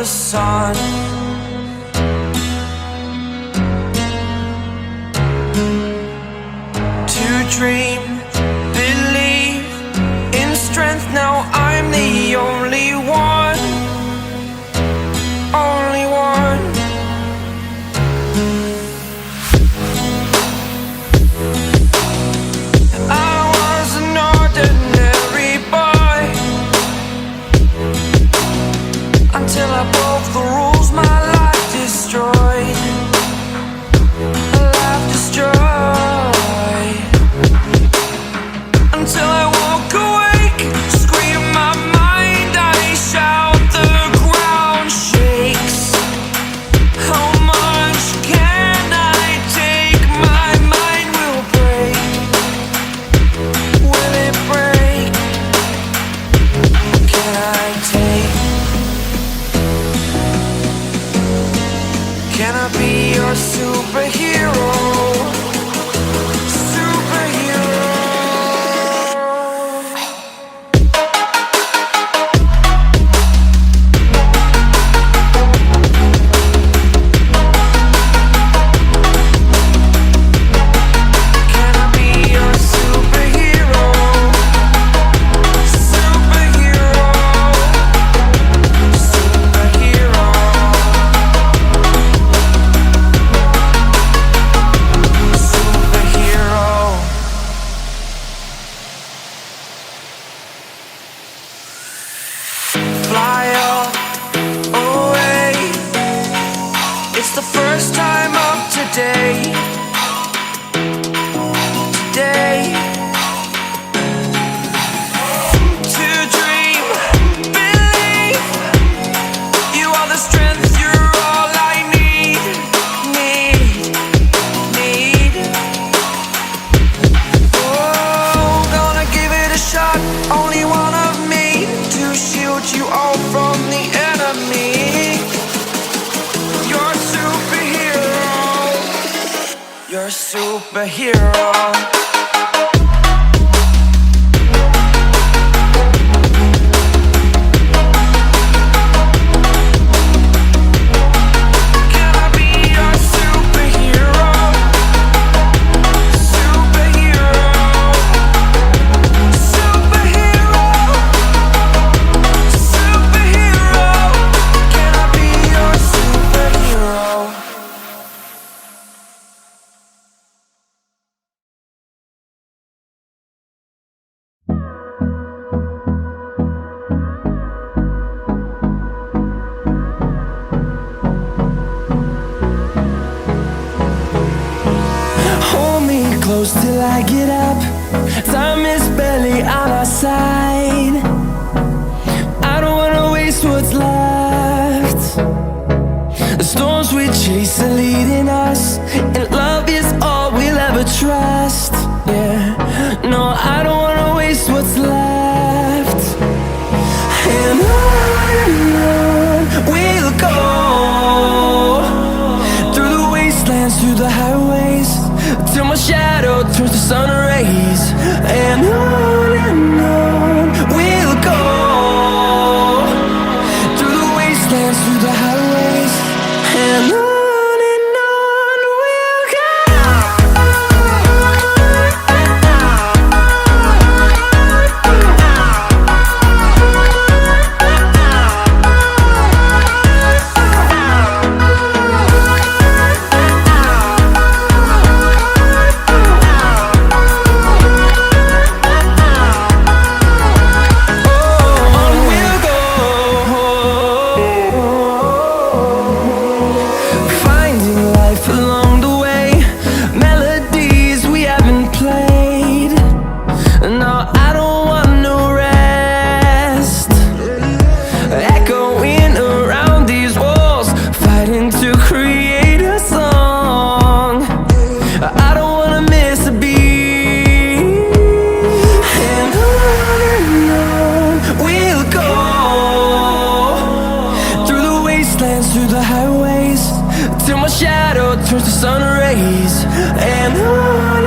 the sun. To dream, believe in strength. Now I'm the only one, only one. I was an ordinary boy until I broke the rules, my life destroyed, a life destroyed. Until I woke awake, scream my mind, I shout, the ground shakes. How much can I take? My mind will break. Will it break? Can I take? Can I be your superhero? Fly away. It's the first time of today. Today. To dream, believe. You are the strength, you're all I need. Need. Oh, gonna give it a shot. Only one of me to shield you all from the enemy. You're a superhero. You're a superhero. Close till I get up. Time is barely on our side. I don't wanna waste what's left. The storms we chase are leading us, and love is all we'll ever trust. Yeah, no, I don't wanna waste what's left. And on we'll go, through the wastelands, through the highways, till my shadow turns to sun rays. And on we'll go, through the wastelands, through the highways. And on we'll go. Till my shadow turns to sun rays. And on